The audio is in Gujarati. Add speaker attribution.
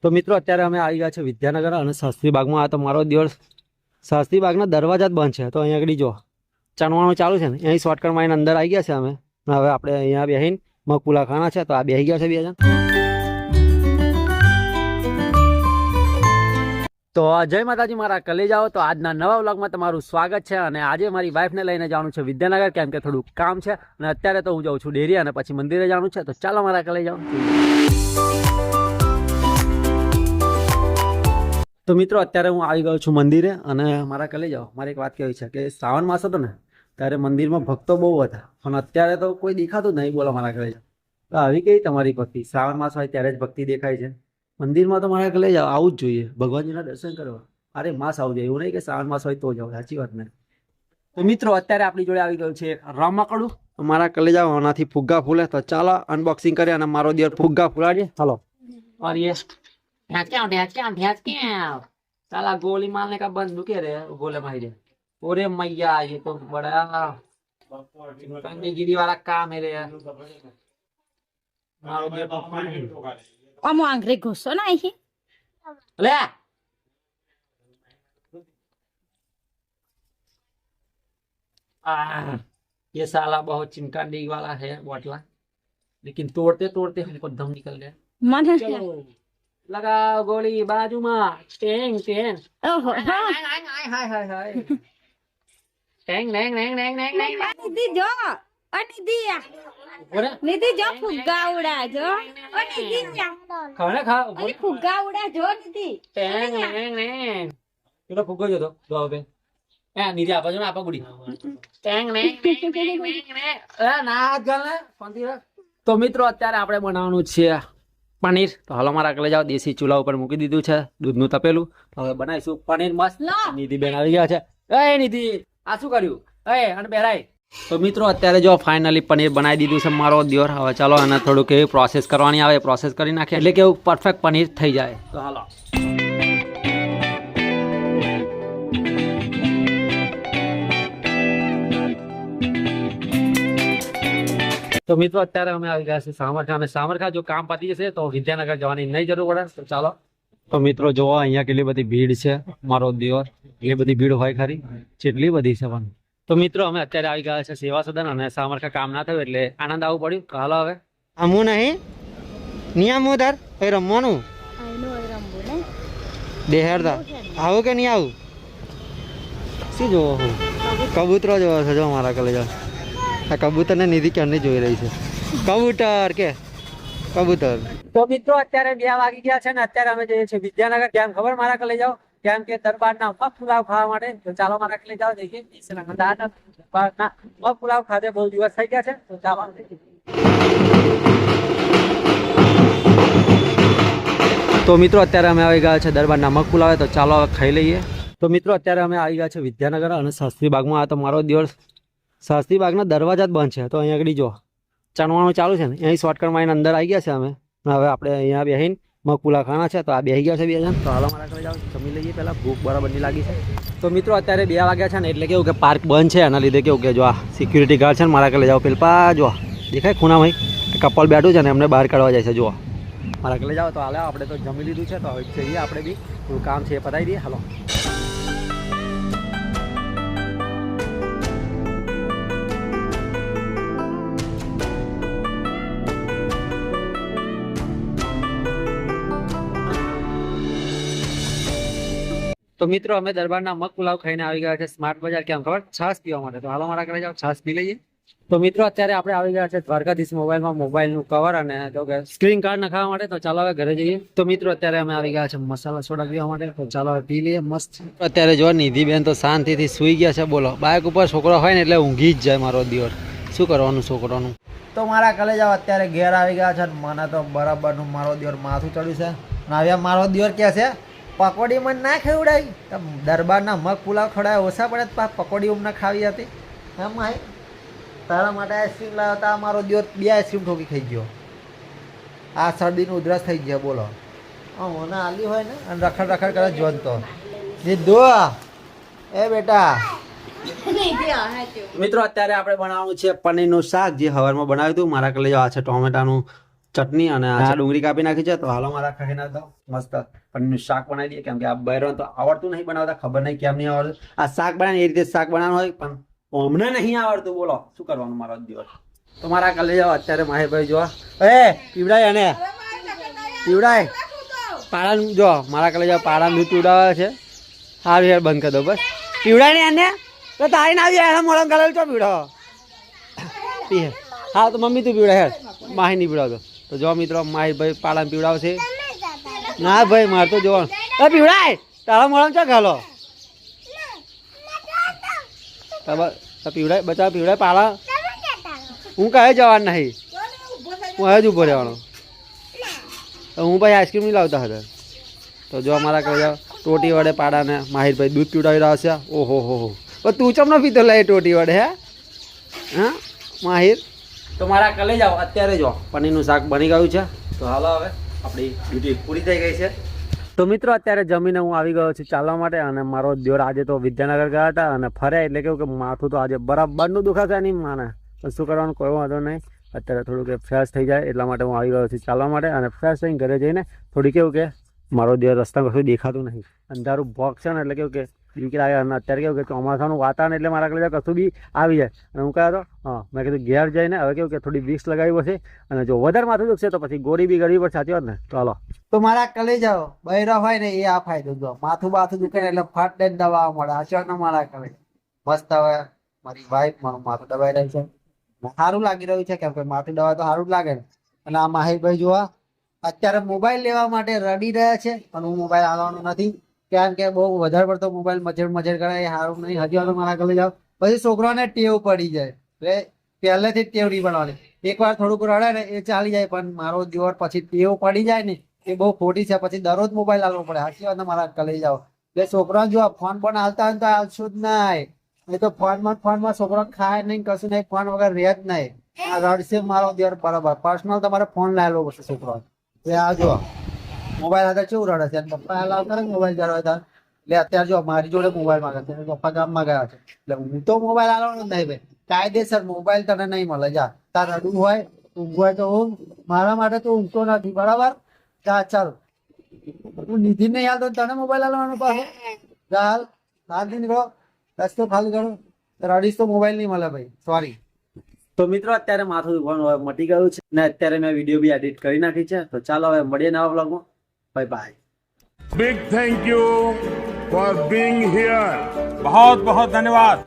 Speaker 1: તો મિત્રો અત્યારે અમે આવી ગયા છે વિદ્યાનગર અને શાસ્ત્રી બાગમાં. આ તો મારો દિવસ શાસ્ત્રી બાગના દરવાજા જ બંધ છે, તો અહીંયા આગળ જો ચણવાનું ચાલુ છે ને, અહીં શોર્ટકટ માં અંદર આવી ગયા છે અમે. હવે આપણે અહીંયા બેસીને મગપુલા ખાના છે, તો આ બેસી ગયા છે બે જણ. તો જય માતાજી મારા કલેજાઓ. તો આજના નવા વ્લોગમાં તમારું સ્વાગત છે. અને આજે મારી વાઈફને લઈને જવાનું છે વિદ્યાનગર, કેમ કે થોડું કામ છે. અને અત્યારે તો હું જાઉં છું ડેરી અને પછી મંદિરે જવાનું છે. તો ચાલો મારા કલેજાઓ. તો મિત્રો અત્યારે હું આવી ગયો છું મંદિરે અને મારા કલેજાઓ. મારે એક વાત કહેવી છે કે શ્રાવણ માસ હતો ને ત્યારે મંદિરમાં ભક્તો બહુ હતા, પણ અત્યારે તો કોઈ દેખાતું જ નહીં. બોલો મારા કલેજાઓ, તો આવી કઈ તમારી ભક્તિ? શ્રાવણ માસ હોય ત્યારે જ ભક્તિ દેખાય છે. મંદિરમાં તો મારા કલે જાઓ, આવું જ જોઈએ ભગવાનજીના દર્શન કરવા. અરે માસ આવું જોઈએ, એવું નહીં કે શ્રાવણ માસ હોય તો જાઓ. સાચી વાત ને? તો મિત્રો અત્યારે આપણી જોડે આવી ગયું છે રમકડું. મારા કલે જાઓ આનાથી ફુગ્ગા ફૂલે. તો ચાલો અનબોક્સિંગ કરીએ અને મારો દિવસ ફુગ્ગા ફૂલાડીએ. હાલો. और ये साला गोली मारने का बंद रुके रे, गोले मारे. ओरे मैया, ये तो बड़ा गिरी वाला काम है रे.
Speaker 2: Kamu anggrek gosok na ihi?
Speaker 1: ले ये साला बहुत चिमकांडी वाला है बोतला, लेकिन तोड़ते तोड़ते हमको दम निकल गया.
Speaker 2: Mana?
Speaker 1: लगा गोली बाजू में. Tang tang
Speaker 2: Oh, ha.
Speaker 1: हाय हाय हाय हाय. टेंग नेंग नेंग नेंग नेंग नेंग.
Speaker 2: Nidi jo. Oh Nidi ya.
Speaker 1: बोले
Speaker 2: Nidi jo fugga uda jo. Oh Nidi ya.
Speaker 1: खाना खा.
Speaker 2: Ani fugga uda jo Nidi.
Speaker 1: ટેંગ નેંગ નેંગ. પેલો ફુગ્ગો જો તો દો બે. નીચે આપા જો ને આપા ગુડી. ટેંગ નેંગ નેંગ નેંગ નેંગ. ના હાથ ગાલ ને શાંતિ રાખ. તો મિત્રો અત્યારે આપણે બનાવવાનું છે પનીર. તો હાલો મારા કલે જાઓ, દેશી ચૂલા ઉપર મૂકી દીધું છે દૂધનું તપેલું. તો હવે બનાવીશું પનીર મસ્ત. નિધિ બેન આવી ગયા છે. એ નિધિ, આ શું કર્યું? એ અને બેરાય. તો મિત્રો અત્યારે જો ફાઇનલી પનીર બનાવી દીધું છે મારો દિયોર. હવે ચાલો અને થોડુંક એવી પ્રોસેસ કરવાની આવે, પ્રોસેસ કરી નાખીએ એટલે કેવું પરફેક્ટ પનીર થઈ જાય. તો હાલો. તો મિત્રો અત્યારે અમે આવી ગયા છે સામરખા, અને સામરખા જો કામ પતી જશે તો વિદ્યાનગર જવાની નહીં જરૂર પડે. તો ચાલો. તો મિત્રો જોવો અહીંયા કેટલી બધી ભીડ છે. મારો દિયોર, એટલી બધી ભીડ હોય ખરી, કેટલી બધી છે પણ. તો મિત્રો અમે અત્યારે આવી ગયા છે સેવા સદન, અને સામરખા કામ ના થયું એટલે આનંદ આવવું પડ્યું. તો હાલો હવે. આમું નહીં નિયમ ઉધાર એ રમવાનું દેહરદા આવું કે નહીં આવું? શું જોવો હું? કબૂતરો જોવો છો જો મારા કલે જાઓ. આ કબૂતર ને નિધિ ક્યારની જોઈ રહી છે. કબૂતર કે કબૂતર. તો મિત્રો અત્યારે 2 વાગી ગયા છે ને અત્યારે અમે જઈએ છીએ વિદ્યાનગર. કેમ ખબર મારા કલે જાઓ? કેમ કે દરબારના મગ પુલાવ ખાવા માટે. તો ચાલો મારા કલે જાઓ, જઈએ દરબારના મગ પુલાવ ખાધે બહુ દિવસ થઈ ગયા છે. તો ચાલો. તો મિત્રો અત્યારે અમે આવી ગયા છે દરબારના મગ પુલાવ. તો ચાલો હવે ખાઈ લઈએ. તો મિત્રો અત્યારે અમે આવી ગયા છે વિદ્યાનગર અને શાસ્ત્રી બાગમાં. આ તો મારો દિવસ શાસ્ત્રી બાગના દરવાજા જ બંધ છે, તો અહીંયા આગળ જો ચણવાનું ચાલુ છે ને, અહીં શોર્ટકટમાં અંદર આવી ગયા છે અમે. હવે આપણે અહીંયા બેસીને મગપુલા ખાના છે, તો આ બેસી ગયા છે બે જણ. તો હાલો મારા ઘરે જાઓ, જમી લઈએ પહેલાં, ભૂખ બરાબરની લાગી છે. તો મિત્રો અત્યારે 2 વાગ્યા છે ને એટલે કેવું કે પાર્ક બંધ છે, એના લીધે કેવું કે જો આ સિક્યુરિટી ગાર્ડ છે ને મારા ઘરે જાઓ પેલા જો દેખાય ખૂણામાં કપલ બેઠું છે ને એમને બહાર કાઢવા જાય છે. જુઓ મારા ઘરે જાઓ. તો હાલે આપણે તો જમી લીધું છે, તો હવે જઈએ આપણે બી થોડું કામ છે એ પતાવી દઈએ. હાલો. તો મિત્રો અમે દરબારના મગ પુલાવ ખાઈને આવી ગયા છે સ્માર્ટ બજાર. કેમ ખબર? છાશ પીવા માટે. તો હાલો મારા ઘરે જાઓ, છાશ પી લઈએ. તો મિત્રો અત્યારે આપણે આવી ગયા છે દ્વારકાધીશ મોબાઈલમાં મોબાઈલનું કવર અને સ્ક્રીન કાર્ડ નખાવવા માટે. તો ચાલો હવે ઘરે જઈએ. તો મિત્રો અત્યારે અમે આવી ગયા છે મસાલા સોડા પીવા માટે. તો ચાલો હવે પી લઈએ મસ્ત. અત્યારે જો નિધિ બેન તો શાંતિથી સુઈ ગયા છે. બોલો, બાઇક ઉપર છોકરો હોય ને એટલે ઊંઘી જ જાય મારો દિવસ. શું કરવાનું છોકરાનું? તો મારા કલે જાઓ અત્યારે ઘેર આવી ગયા છે. મને તો બરાબરનું મારો દિવસ માથું ચડ્યું છે. હવે મારો દિવસ કે છે પકોડી મને ના ખવડાવી. દરબારના મગ પુલાવ ખવડાવ્યા ઓછા પડે. પકોડી અમને ખાવી હતી એમ. હાઈ તારા માટે આઈસ્ક્રીમ લાવ્યો હતા. મારો દિવસ 2 આઈસ્ક્રીમ ઠોકી ખાઈ ગયો. આ શરદીનું ઉધરસ થઈ ગયા. બોલો, મને આલી હોય ને અને રખડ રખડ કરે જોનતો દીધો. એ બેટા મિત્રો અત્યારે આપણે બનાવવાનું છે પનીરનું શાક, જે હવારમાં બનાવ્યું હતું. મારા કલે આ છે ટોમેટાનું ચટણી અને આ ડુંગળી કાપી નાખી છે. તો હાલો મારા ખાઈ નાખતા મસ્ત પનીરનું શાક બનાવી દઈએ, કેમ કે આ બૈરો તો આવડતું નહીં બનાવતા, ખબર નહીં કેમ નહીં આવડતું. આ શાક બનાવે એ રીતે શાક બનાવવાનું હોય, પણ અમને નહીં આવડતું. બોલો શું કરવાનું મારો દિવસ. તો મારા કાલે જાઓ અત્યારે માહિરભાઈ જોવા પીવડાય અને પીવડાય પાડાનું જો મારા કાલે જાઓ પાડાનું દૂધ પીવડાવે છે. સારું યાર બંધ કરી દો બસ. પીવડાય ને એને તો તારી ના આવી મોડમ કરેલ છો પીવડાવો પીએ. હા તો મમ્મી તું પીવડાય યાર, માહી નહીં પીવડાવતો. તો જો મિત્રો માહિરભાઈ પાડાને પીવડાવશે. ના ભાઈ મારે તો જોવાનું. પીવડાય તારા મોડમ ચો ઘાલો પીવડાય બચાવ પીવડાય પાડા. હું કહે જવાનું નહીં, હું હવે જ ઊભો રહેવાનો. તો હું ભાઈ આઈસ્ક્રીમ નહીં લાવતા હતા. તો જો અમારા કહે ટોટી વડે પાડાને માહિરભાઈ દૂધ પીવડાવી રહ્યા છે. ઓહો હો તું ચમનો પીતો લે ટોટી વડે હે હા માહિર. તો મારા કલે જાઓ અત્યારે જો પનીરનું શાક બની ગયું છે. તો હાલો હવે આપણી ડ્યુટી પૂરી થઈ ગઈ છે. તો મિત્રો અત્યારે જમીને હું આવી ગયો છું ચાલવા માટે, અને મારો દિયોર આજે તો વિદ્યાનગર ગયા હતા અને ફર્યા, એટલે કેવું કે માથું તો આજે બરાબરનું દુખાશે નહીં માને. તો શું કરવાનું કોઈ વાંધો નહીં, અત્યારે થોડું કે ફ્રેશ થઈ જાય એટલા માટે હું આવી ગયો છું ચાલવા માટે. અને ફ્રેશ થઈને ઘરે જઈને થોડી કેવું કે મારો દિયોર રસ્તામાં કશું દેખાતું નહીં, અંધારું બોક્સ છે ને એટલે કેવું કે બીક લાગે. અને અત્યારે કેવું કે ચોમાસાનું વાતાવરણ એટલે મારા કલે કશું બી આવી જાય. અને હું કહ્યો હતો મેં કીધું ઘેર જઈને હવે કેવું કે થોડી વિક્સ લગાવી પડશે, અને જો વધારે માથું દુખશે તો પછી ગોળી બી ગળવી પડશે. સાચી વાત ને. ચાલો તો મારા કલે જાઓ બૈરા હોય ને એ આ ફાયદો જો માથું બાથું દુખે ને એટલે ફટ દઈને દવા મળે. સાચી વાત ને મારા કલે મસ્ત. હવે મારી વાઈફ મારું માથું દબાઈ રહી છે, સારું લાગી રહ્યું છે, કેમ કે માથું દવા તો સારું જ લાગે ને. અને આ માહિરભાઈ જોવા અત્યારે મોબાઈલ લેવા માટે રડી રહ્યા છે, પણ હું મોબાઈલ આવવાનો નથી, કારણ કે બહુ વધારે પડતો મોબાઈલ મજર કરે એ સારું નહીં. હજી વાર મારા ઘરે જાઓ પછી છોકરાને ટેવ પડી જાય, એટલે પહેલેથી જ ટેવ નહીં પડવાની. એકવાર થોડુંક રડે ને એ ચાલી જાય, પણ મારો દિવસ પછી ટેવ પડી જાય ને એ બહુ ખોટી છે. પછી દરરોજ મોબાઈલ આવવો પડે. સાચી વાત મારા ઘરે જાઓ એટલે છોકરા જો ફોન પણ હાલતા હોય તો આવશું જ નહીં, એ તો ફોનમાં છોકરો ખાય નહીં કશું નહીં, ફોન વગર રહે જ નહીં. આ રડશે મારો દિવસ બરાબર. પર્સનલ તમારે ફોન લાવેલો પડશે છોકરો. એટલે આ જો મોબાઈલ હાથે કેવું રડે છે, પપ્પા લાવતા ને મોબાઈલ જરા હતા એટલે અત્યારે જો મારી જોડે મોબાઈલ માંગે છે, પપ્પા ગામમાં ગયા છે. એટલે હું તો મોબાઈલ આલવાનો નહીં ભાઈ, કાયદેસર મોબાઈલ તને નહીં મળે. જા તાર રડવું હોય ઊંઘ હોય તો ઊંઘ, મારા માટે તો ઊંઘતો નથી બરાબર. જા ચાલ તું નિધિ નહીં હાલતો તને મોબાઈલ આલવાનો પાછો. ચાલ હાલથી નીકળો, રસ્તો ખાલી કરો. રડીશ તો મોબાઈલ નહીં મળે ભાઈ, સોરી. તો મિત્રો અત્યારે માથું દુખવાનું હવે મટી ગયું છે, ને અત્યારે મેં વિડીયો બી એડિટ કરી નાખી છે. તો ચાલો હવે મળીએ નવા વ્લોગમાં. Bye bye.
Speaker 3: Big thank you for being here. बहुत बहुत धन्यवाद.